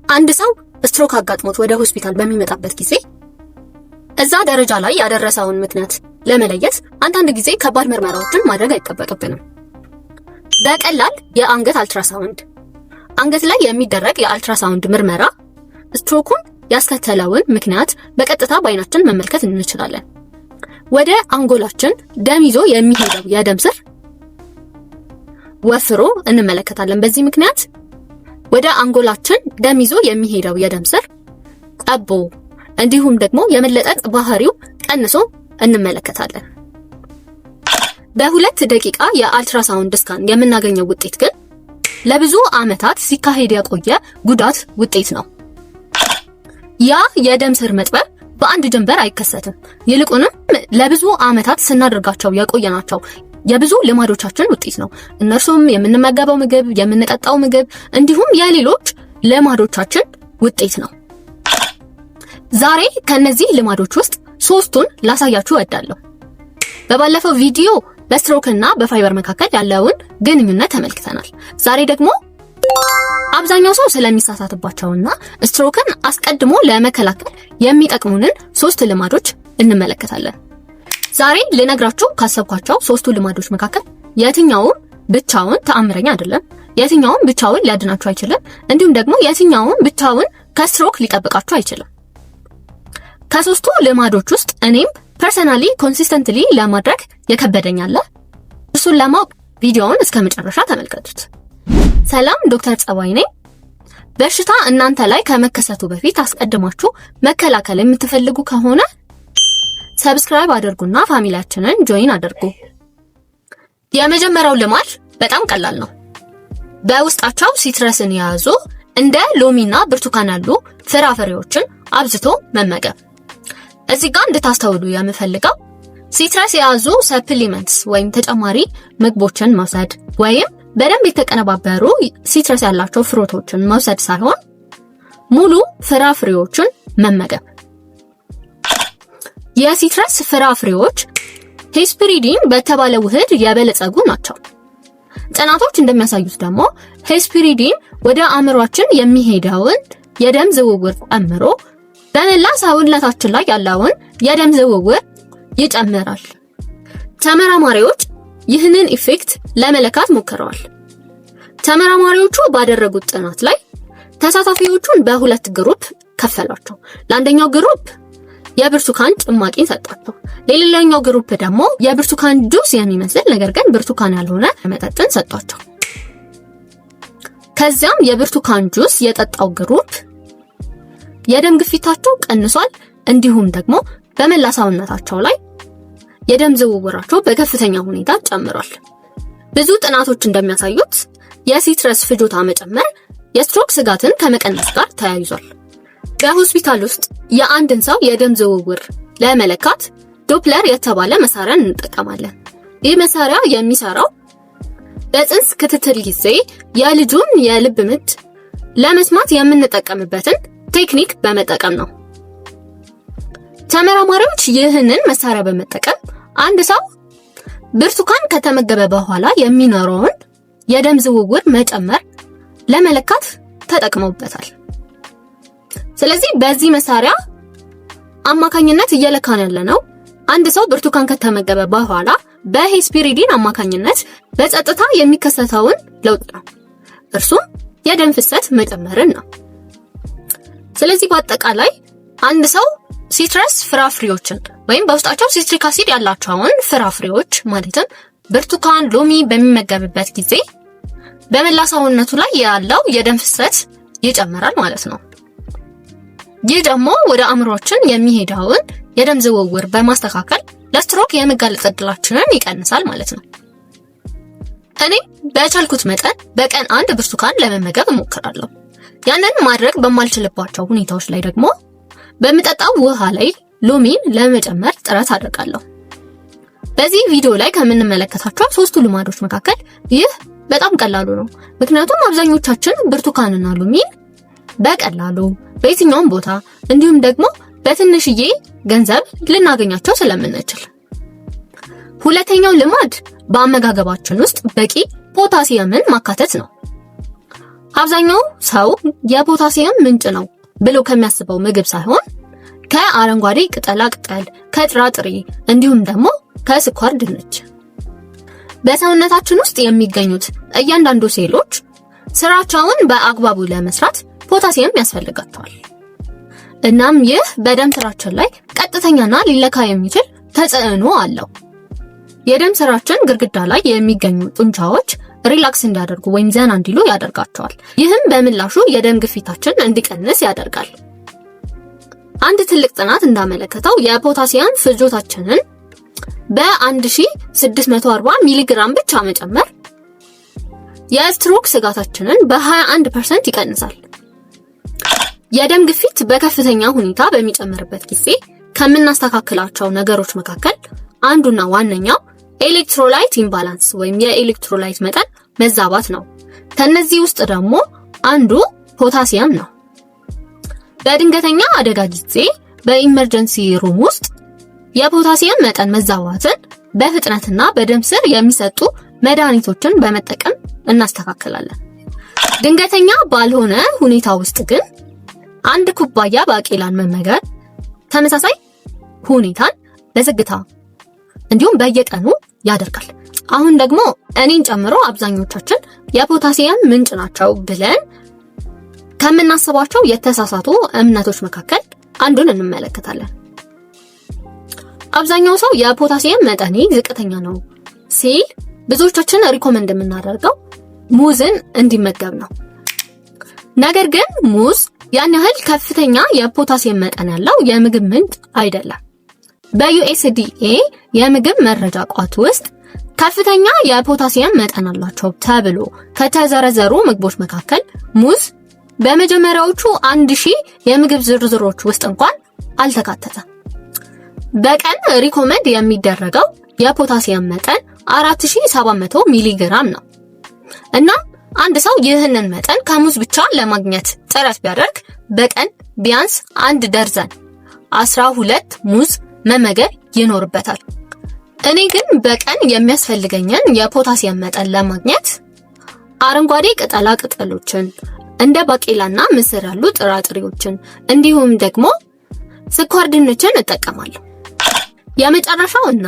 አንድ ሰው ስትሮክ አጋጥሞት ወደ ሆስፒታል በሚመጣበት ጊዜ እዛ ደረጃ ላይ ያደረሰውን ምክንያት ለመለየት አንዳንድ ጊዜ ከባድ ምርመራዎችን ማድረግ አይጠበቅብንም። በቀላል የአንገት አልትራሳውንድ አንገት ላይ የሚደረግ የአልትራሳውንድ ምርመራ ስትሮኩን ያስከተለውን ምክንያት በቀጥታ በአይናችን መመልከት እንችላለን። ወደ አንጎላችን ደም ይዞ የሚሄደው የደም ስር ወፍሮ እንመለከታለን። በዚህ ምክንያት ወደ አንጎላችን ደም ይዞ የሚሄደው የደም ስር ጠቦ እንዲሁም ደግሞ የመለጠጥ ባህሪው ቀንሶ እንመለከታለን። በ2 ደቂቃ የአልትራሳውንድ ስካን የምናገኘው ውጤት ግን ለብዙ ዓመታት ሲካሄድ የቆየ ጉዳት ውጤት ነው። ያ የደም ስር መጥበብ በአንድ ጀንበር አይከሰትም። ይልቁንም ለብዙ ዓመታት ስናደርጋቸው የቆየናቸው የብዙ ልማዶቻችን ውጤት ነው። እነርሱም የምንመገበው ምግብ፣ የምንጠጣው ምግብ እንዲሁም የሌሎች ልማዶቻችን ውጤት ነው። ዛሬ ከነዚህ ልማዶች ውስጥ 3ቱን ላሳያችሁ እወዳለሁ። በባለፈው ቪዲዮ በስትሮክና በፋይበር መካከል ያለውን ግንኙነት ተመልክተናል። ዛሬ ደግሞ አብዛኛው ሰው ስለሚሳሳትባቸውና ስትሮክን አስቀድሞ ለመከላከል የሚጠቅሙንን 3 ልማዶች እንመለከታለን። ዛሬ ልነግራችሁ ካሰብኳቸው 3ቱ ልማዶች መካከል የትኛውም ብቻውን ተአምረኛ አይደለም፣ የትኛውም ብቻውን ሊያድናችሁ አይችልም፣ እንዲሁም ደግሞ የትኛውም ብቻውን ከስትሮክ ሊጠብቃችሁ አይችልም። ከ3ቱ ልማዶች ውስጥ እኔም ፐርሰናሊ ኮንሲስተንትሊ ለማድረግ የከበደኝ አለ። እሱን ለማወቅ ቪዲዮውን እስከ መጨረሻ ተመልከቱት። ሰላም፣ ዶክተር ጸባይ ነኝ። በሽታ እናንተ ላይ ከመከሰቱ በፊት አስቀድማችሁ መከላከል የምትፈልጉ ከሆነ ሰብስክራይብ አድርጉና ፋሚሊያችንን ጆይን አድርጉ። የመጀመሪያው ልማድ በጣም ቀላል ነው። በውስጣቸው ሲትረስን የያዙ እንደ ሎሚና ብርቱካን ያሉ ፍራፍሬዎችን አብዝቶ መመገብ። እዚህ ጋር እንድታስተውሉ የምፈልገው ሲትረስ የያዙ ሰፕሊመንትስ ወይም ተጨማሪ ምግቦችን መውሰድ ወይም በደንብ የተቀነባበሩ ሲትረስ ያላቸው ፍሩቶችን መውሰድ ሳይሆን ሙሉ ፍራፍሬዎችን መመገብ። የሲትረስ ፍራፍሬዎች ሄስፒሪዲን በተባለ ውህድ የበለጸጉ ናቸው። ጥናቶች እንደሚያሳዩት ደግሞ ሄስፒሪዲን ወደ አእምሯችን የሚሄደውን የደም ዝውውር ጨምሮ በመላ ሰውነታችን ላይ ያለውን የደም ዝውውር ይጨምራል። ተመራማሪዎች ይህንን ኢፌክት ለመለካት ሞክረዋል። ተመራማሪዎቹ ባደረጉት ጥናት ላይ ተሳታፊዎቹን በ2 ግሩፕ ከፈሏቸው። ለአንደኛው ግሩፕ የብርቱካን ጭማቂን ሰጣቸው። ለሌላኛው ግሩፕ ደግሞ የብርቱካን ጁስ የሚመስል ነገር ግን ብርቱካን ያልሆነ መጠጥን ሰጧቸው። ከዚያም የብርቱካን ጁስ የጠጣው ግሩፕ የደም ግፊታቸው ቀንሷል፣ እንዲሁም ደግሞ በመላ ሰውነታቸው ላይ የደም ዝውውራቸው በከፍተኛ ሁኔታ ጨምሯል። ብዙ ጥናቶች እንደሚያሳዩት የሲትረስ ፍጆታ መጨመር የስትሮክ ስጋትን ከመቀነስ ጋር ተያይዟል። በሆስፒታል ውስጥ የአንድን ሰው የደም ዝውውር ለመለካት ዶፕለር የተባለ መሳሪያ እንጠቀማለን። ይህ መሳሪያ የሚሰራው በጽንስ ክትትል ጊዜ የልጁን የልብ ምት ለመስማት የምንጠቀምበትን ቴክኒክ በመጠቀም ነው። ተመራማሪዎች ይህንን መሳሪያ በመጠቀም አንድ ሰው ብርቱካን ከተመገበ በኋላ የሚኖረውን የደም ዝውውር መጨመር ለመለካት ተጠቅመውበታል። ስለዚህ በዚህ መሳሪያ አማካኝነት እየለካን ያለነው አንድ ሰው ብርቱካን ከተመገበ በኋላ በሄስፒሪዲን አማካኝነት በጸጥታ የሚከሰተውን ለውጥ ነው። እርሱም የደም ፍሰት መጨመርን ነው። ስለዚህ በአጠቃላይ አንድ ሰው ሲትረስ ፍራፍሬዎችን ወይም በውስጣቸው ሲትሪክ አሲድ ያላቸውን ፍራፍሬዎች ማለትም ብርቱካን፣ ሎሚ በሚመገብበት ጊዜ በመላ ሰውነቱ ላይ ያለው የደም ፍሰት ይጨምራል ማለት ነው። ይህ ደግሞ ወደ አእምሮአችን የሚሄደውን የደም ዝውውር በማስተካከል ለስትሮክ የመጋለጥ ዕድላችንን ይቀንሳል ማለት ነው። እኔ በቻልኩት መጠን በቀን 1 ብርቱካን ለመመገብ እሞክራለሁ። ያንን ማድረግ በማልችልባቸው ሁኔታዎች ላይ ደግሞ በምጠጣው ውሃ ላይ ሎሚን ለመጨመር ጥረት አደርጋለሁ። በዚህ ቪዲዮ ላይ ከምንመለከታቸው 3ቱ ልማዶች መካከል ይህ በጣም ቀላሉ ነው። ምክንያቱም አብዛኞቻችን ብርቱካንና ሎሚን በቀላሉ በየትኛውም ቦታ እንዲሁም ደግሞ በትንሽዬ ገንዘብ ልናገኛቸው ስለምንችል። ሁለተኛው ልማድ በአመጋገባችን ውስጥ በቂ ፖታሲየምን ማካተት ነው። አብዛኛው ሰው የፖታሲየም ምንጭ ነው ብሎ ከሚያስበው ምግብ ሳይሆን ከአረንጓዴ ቅጠላ ቅጠል፣ ከጥራጥሬ እንዲሁም ደግሞ ከስኳር ድንች። በሰውነታችን ውስጥ የሚገኙት እያንዳንዱ ሴሎች ስራቸውን በአግባቡ ለመስራት ፖታሲየም ያስፈልጋቸዋል። እናም ይህ በደም ስራችን ላይ ቀጥተኛና ሊለካ የሚችል ተጽዕኖ አለው። የደም ስራችን ግድግዳ ላይ የሚገኙ ጡንቻዎች ሪላክስ እንዲያደርጉ ወይም ዘና እንዲሉ ያደርጋቸዋል። ይህም በምላሹ የደም ግፊታችን እንዲቀንስ ያደርጋል። አንድ ትልቅ ጥናት እንዳመለከተው የፖታሲየም ፍጆታችንን በ1640 ሚሊግራም ብቻ መጨመር የስትሮክ ስጋታችንን በ21% ይቀንሳል። የደም ግፊት በከፍተኛ ሁኔታ በሚጨምርበት ጊዜ ከምናስተካክላቸው ነገሮች መካከል አንዱና ዋነኛው ኤሌክትሮላይት ኢምባላንስ ወይም የኤሌክትሮላይት መጠን መዛባት ነው። ከነዚህ ውስጥ ደግሞ አንዱ ፖታሲየም ነው። በድንገተኛ አደጋ ጊዜ በኢመርጀንሲ ሩም ውስጥ የፖታሲየም መጠን መዛባትን በፍጥነትና በደም ስር የሚሰጡ መድኃኒቶችን በመጠቀም እናስተካክላለን። ድንገተኛ ባልሆነ ሁኔታ ውስጥ ግን አንድ ኩባያ ባቄላን መመገብ ተመሳሳይ ሁኔታን በዝግታ እንዲሁም በየቀኑ ያደርጋል። አሁን ደግሞ እኔን ጨምሮ አብዛኞቻችን የፖታሲየም ምንጭ ናቸው ብለን ከምናስባቸው የተሳሳቱ እምነቶች መካከል አንዱን እንመለከታለን። አብዛኛው ሰው የፖታሲየም መጠኔ ዝቅተኛ ነው ሲል ብዙዎቻችን ሪኮመንድ የምናደርገው ሙዝን እንዲመገብ ነው። ነገር ግን ሙዝ ያን ያህል ከፍተኛ የፖታሲየም መጠን ያለው የምግብ ምንጭ አይደለም። በዩኤስዲኤ የምግብ መረጃ ቋት ውስጥ ከፍተኛ የፖታሲየም መጠን አላቸው ተብሎ ከተዘረዘሩ ምግቦች መካከል ሙዝ በመጀመሪያዎቹ 1000 የምግብ ዝርዝሮች ውስጥ እንኳን አልተካተተም። በቀን ሪኮመንድ የሚደረገው የፖታሲየም መጠን 4700 ሚሊግራም ነው። እና አንድ ሰው ይህንን መጠን ከሙዝ ብቻ ለማግኘት ጥረት ቢያደርግ በቀን ቢያንስ 1 ደርዘን 12 ሙዝ መመገብ ይኖርበታል። እኔ ግን በቀን የሚያስፈልገኝን የፖታሲየም መጠን ለማግኘት አረንጓዴ ቅጠላ ቅጠሎችን እንደ ባቄላና ምስር ያሉ ጥራጥሬዎችን እንዲሁም ደግሞ ስኳር ድንችን እጠቀማለሁ። የመጨረሻውና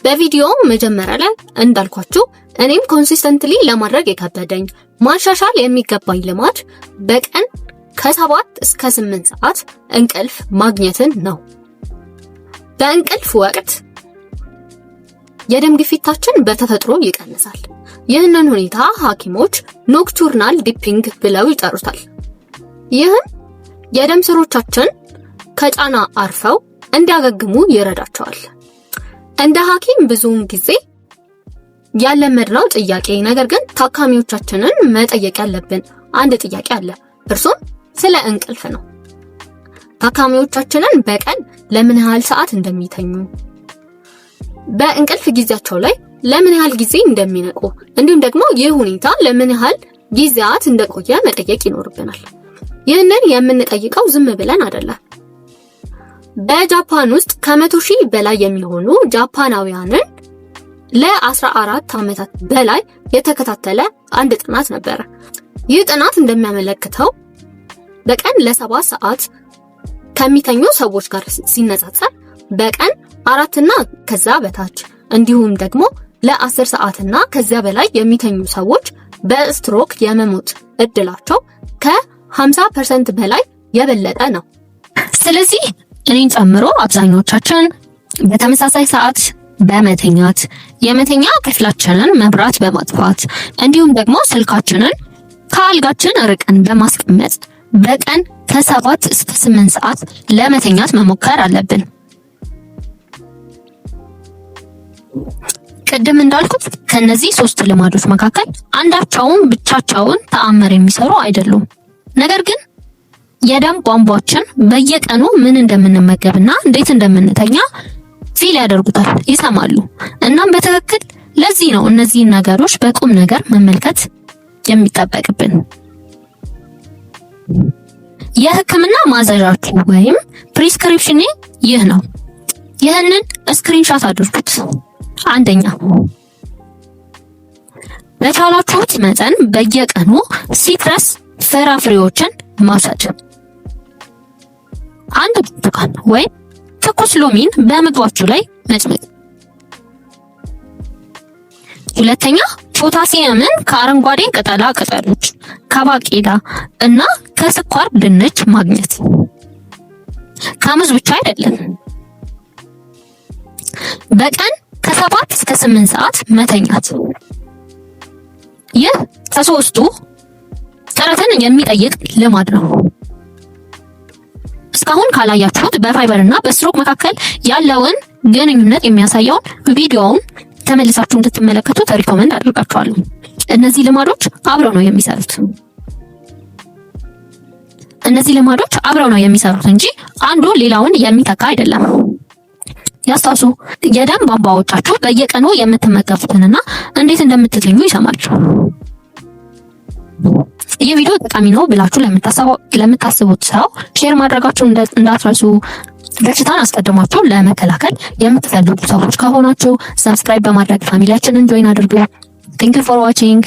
በቪዲዮ መጀመሪያ ላይ እንዳልኳችሁ እኔም ኮንሲስተንትሊ ለማድረግ የከበደኝ ማሻሻል የሚገባኝ ልማድ በቀን ከ7 እስከ 8 ሰዓት እንቅልፍ ማግኘትን ነው። በእንቅልፍ ወቅት የደም ግፊታችን በተፈጥሮ ይቀንሳል። ይህንን ሁኔታ ሐኪሞች ኖክቱርናል ዲፒንግ ብለው ይጠሩታል። ይህም የደም ስሮቻችን ከጫና አርፈው እንዲያገግሙ ይረዳቸዋል። እንደ ሐኪም ብዙውን ጊዜ ያለመድነው ጥያቄ ነገር ግን ታካሚዎቻችንን መጠየቅ ያለብን አንድ ጥያቄ አለ። እርሱም ስለ እንቅልፍ ነው። ታካሚዎቻችንን በቀን ለምን ያህል ሰዓት እንደሚተኙ፣ በእንቅልፍ ጊዜያቸው ላይ ለምን ያህል ጊዜ እንደሚነቁ እንዲሁም ደግሞ ይህ ሁኔታ ለምን ያህል ጊዜያት እንደቆየ መጠየቅ ይኖርብናል። ይህንን የምንጠይቀው ዝም ብለን አይደለም። በጃፓን ውስጥ ከ100,000 በላይ የሚሆኑ ጃፓናውያንን ለ14 ዓመታት በላይ የተከታተለ አንድ ጥናት ነበር። ይህ ጥናት እንደሚያመለክተው በቀን ለ7 ሰዓት ከሚተኙ ሰዎች ጋር ሲነጻጸር በቀን 4 እና ከዛ በታች እንዲሁም ደግሞ ለ10 ሰዓትና ከዛ በላይ የሚተኙ ሰዎች በስትሮክ የመሞት እድላቸው ከ50% በላይ የበለጠ ነው። ስለዚህ እኔን ጨምሮ አብዛኞቻችን በተመሳሳይ ሰዓት በመተኛት የመተኛ ክፍላችንን መብራት በማጥፋት እንዲሁም ደግሞ ስልካችንን ከአልጋችን ርቀን በማስቀመጥ በቀን ከ7 እስከ 8 ሰዓት ለመተኛት መሞከር አለብን። ቅድም እንዳልኩት ከነዚህ 3 ልማዶች መካከል አንዳቸውም ብቻቸውን ተአምር የሚሰሩ አይደሉም። ነገር ግን የደም ቧንቧችን በየቀኑ ምን እንደምንመገብና እንዴት እንደምንተኛ ፊል ያደርጉታል፣ ይሰማሉ። እናም በትክክል ለዚህ ነው እነዚህን ነገሮች በቁም ነገር መመልከት የሚጠበቅብን። የሕክምና ማዘዣችሁ ወይም ፕሪስክሪፕሽን ይህ ነው። ይህንን ስክሪንሾት አድርጉት። አንደኛ በቻላችሁት መጠን በየቀኑ ሲትረስ ፍራፍሬዎችን መውሰድ። አንድ ብርቱካን ወይም ትኩስ ሎሚን በምግባችሁ ላይ መጭመቅ። ሁለተኛ ፖታሲየምን ከአረንጓዴ ቅጠላ ቅጠሎች፣ ከባቄላ እና ከስኳር ድንች ማግኘት። ከሙዝ ብቻ አይደለም። በቀን ከ7 እስከ 8 ሰዓት መተኛት። ይህ ከሶስቱ ጥረትን የሚጠይቅ ልማድ ነው። እስካሁን ካላያችሁት በፋይበር እና በስትሮክ መካከል ያለውን ግንኙነት የሚያሳየውን ቪዲዮውን ተመልሳችሁ እንድትመለከቱት ሪኮመንድ አድርጋችኋለሁ። እነዚህ ልማዶች አብረው ነው የሚሰሩት እንጂ አንዱ ሌላውን የሚተካ አይደለም። ያስታውሱ፣ የደም ቧንቧዎቻችሁ በየቀኑ የምትመገቡትንና እንዴት እንደምትተኙ ይሰማል። ይህ ቪዲዮ ጠቃሚ ነው ብላችሁ ለምታስቡት ሰው ሼር ማድረጋችሁን እንዳትረሱ። በሽታን አስቀድማችሁ ለመከላከል የምትፈልጉ ሰዎች ከሆናችሁ ሰብስክራይብ በማድረግ ፋሚሊያችንን ጆይን አድርጉ። Thank you for watching.